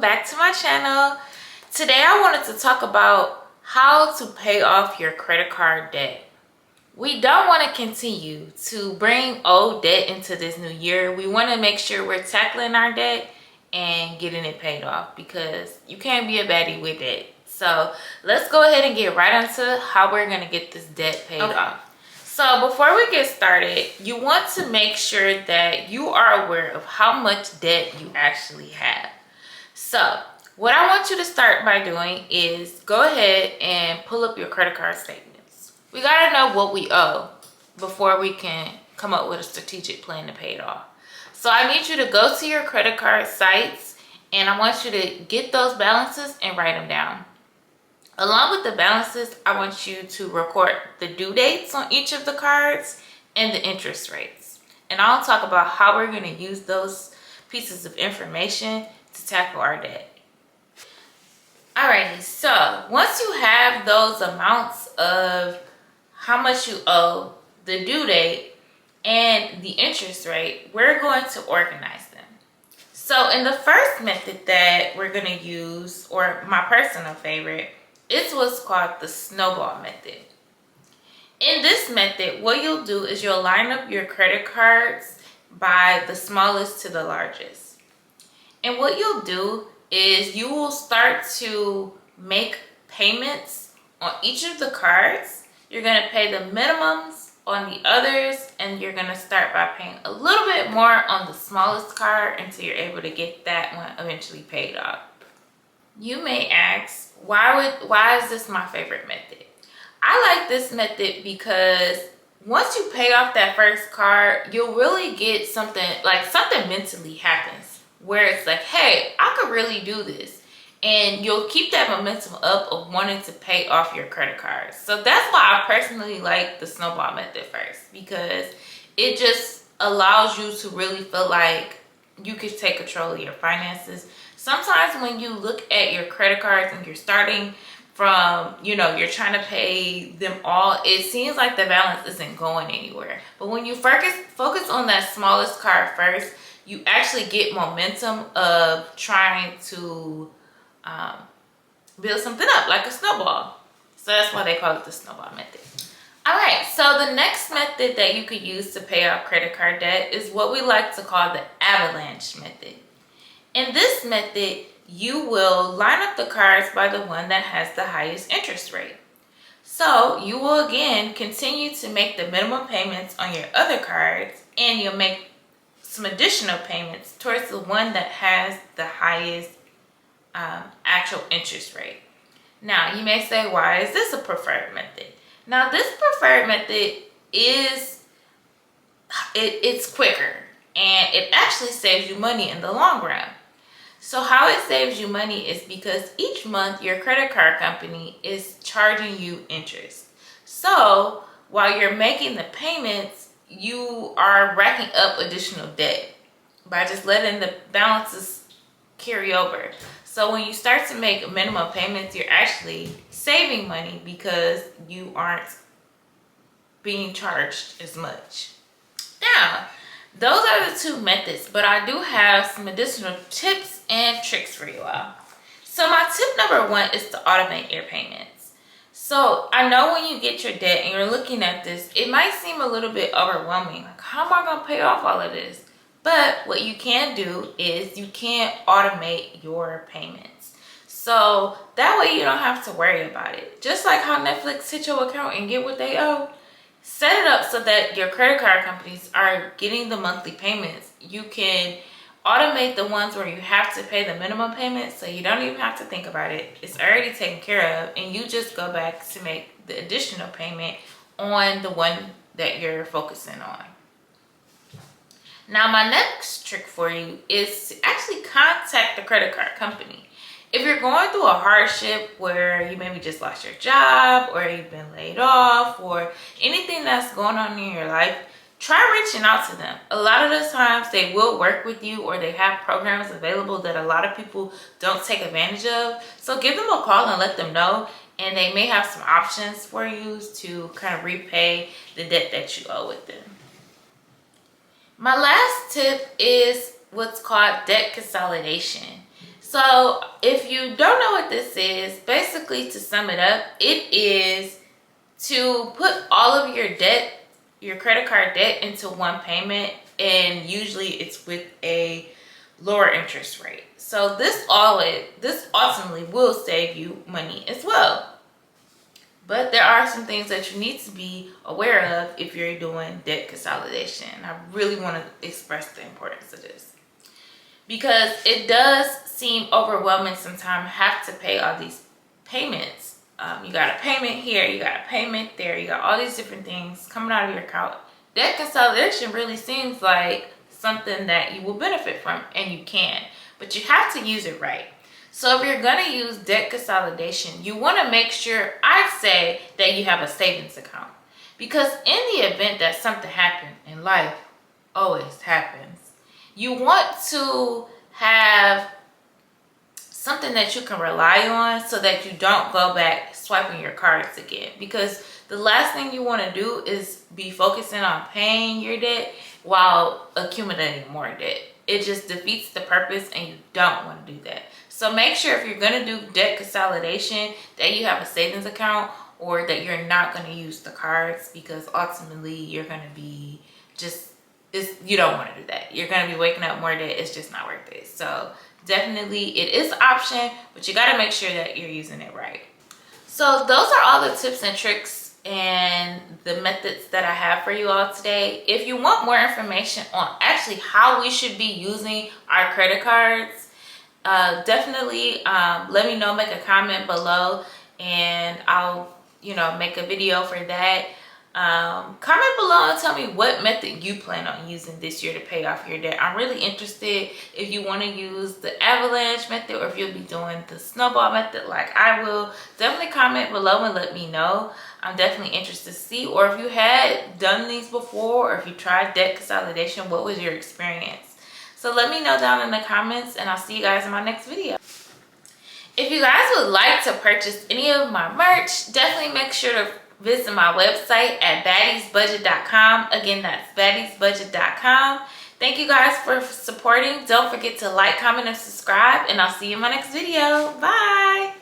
back to my channel. Today I wanted to talk about how to pay off your credit card debt. We don't want to continue to bring old debt into this new year. We want to make sure we're tackling our debt and getting it paid off, because you can't be a baddie with debt. So let's go ahead and get right into how we're going to get this debt paid off. So before we get started, you want to make sure that you are aware of how much debt you actually have. So what I want you to start by doing is go ahead and pull up your credit card statements. We got to know what we owe before we can come up with a strategic plan to pay it off. So I need you to go to your credit card sites, and I want you to get those balances and write them down. Along with the balances, I want you to record the due dates on each of the cards and the interest rates. And I'll talk about how we're going to use those pieces of information to tackle our debt. Alrighty, so once you have those amounts of how much you owe, the due date, and the interest rate, we're going to organize them. So in the first method that we're going to use, or my personal favorite, it's what's called the snowball method. In this method, what you'll do is you'll line up your credit cards by the smallest to the largest. And what you'll do is you will start to make payments on each of the cards. You're going to pay the minimums on the others, and you're going to start by paying a little bit more on the smallest card until you're able to get that one eventually paid off. You may ask, why is this my favorite method? I like this method because once you pay off that first card, you'll really get something mentally happens where it's like, hey, I could really do this. And you'll keep that momentum up of wanting to pay off your credit cards. So that's why I personally like the snowball method first, because it just allows you to really feel like you can take control of your finances. Sometimes when you look at your credit cards and you're starting from, you're trying to pay them all, it seems like the balance isn't going anywhere. But when you focus on that smallest card first, you actually get momentum of trying to build something up like a snowball. So that's why they call it the snowball method. All right, so the next method that you could use to pay off credit card debt is what we like to call the avalanche method. In this method, you will line up the cards by the one that has the highest interest rate. So you will again continue to make the minimum payments on your other cards, and you'll make some additional payments towards the one that has the highest actual interest rate. Now you may say, why is this a preferred method? Now this preferred method is it's quicker, and it actually saves you money in the long run. So how it saves you money is because each month your credit card company is charging you interest. So while you're making the payments, you are racking up additional debt by just letting the balances carry over. So when you start to make minimum payments, you're actually saving money because you aren't being charged as much. Now, those are the two methods, but I do have some additional tips and tricks for you all. So my tip number one is to automate your payments. So I know when you get your debt and you're looking at this, it might seem a little bit overwhelming. Like, how am I going to pay off all of this? But what you can do is you can automate your payments. So that way you don't have to worry about it. Just like how Netflix hit your account and get what they owe, set it up so that your credit card companies are getting the monthly payments. You can automate the ones where you have to pay the minimum payment, so you don't even have to think about it. It's already taken care of, and you just go back to make the additional payment on the one that you're focusing on. Now, my next trick for you is to actually contact the credit card company. If you're going through a hardship where you maybe just lost your job, or you've been laid off, or anything that's going on in your life, try reaching out to them. A lot of the times they will work with you, or they have programs available that a lot of people don't take advantage of. So give them a call and let them know, and they may have some options for you to kind of repay the debt that you owe with them. My last tip is what's called debt consolidation. So if you don't know what this is, basically to sum it up, it is to put all of your debt, your credit card debt, into one payment, and usually it's with a lower interest rate. So this ultimately will save you money as well. But there are some things that you need to be aware of if you're doing debt consolidation. I really want to express the importance of this, because it does seem overwhelming sometimes, have to pay all these payments. You got a payment here, you got a payment there, you got all these different things coming out of your account. Debt consolidation really seems like something that you will benefit from, and you can, but you have to use it right. So if you're going to use debt consolidation, you want to make sure, I say, that you have a savings account. Because in the event that something happened, and life always happens, you want to have something that you can rely on so that you don't go back swiping your cards again. Because the last thing you want to do is be focusing on paying your debt while accumulating more debt. It just defeats the purpose, and you don't want to do that. So make sure if you're going to do debt consolidation that you have a savings account, or that you're not going to use the cards, because ultimately you're going to be you don't want to do that. You're going to be waking up more debt. It's just not worth it. So definitely it is an option, but you got to make sure that you're using it right. So those are all the tips and tricks and the methods that I have for you all today. If you want more information on actually how we should be using our credit cards, definitely let me know. Make a comment below, and I'll make a video for that. Comment below and tell me what method you plan on using this year to pay off your debt. I'm really interested if you want to use the avalanche method, or if you'll be doing the snowball method like I will. Definitely comment below and let me know. I'm definitely interested to see, or if you had done these before, or if you tried debt consolidation, what was your experience? So let me know down in the comments, and I'll see you guys in my next video. If you guys would like to purchase any of my merch, definitely make sure to visit my website at baddiesbudget.com. Again, that's baddiesbudget.com. Thank you guys for supporting. Don't forget to like, comment, and subscribe, and I'll see you in my next video. Bye!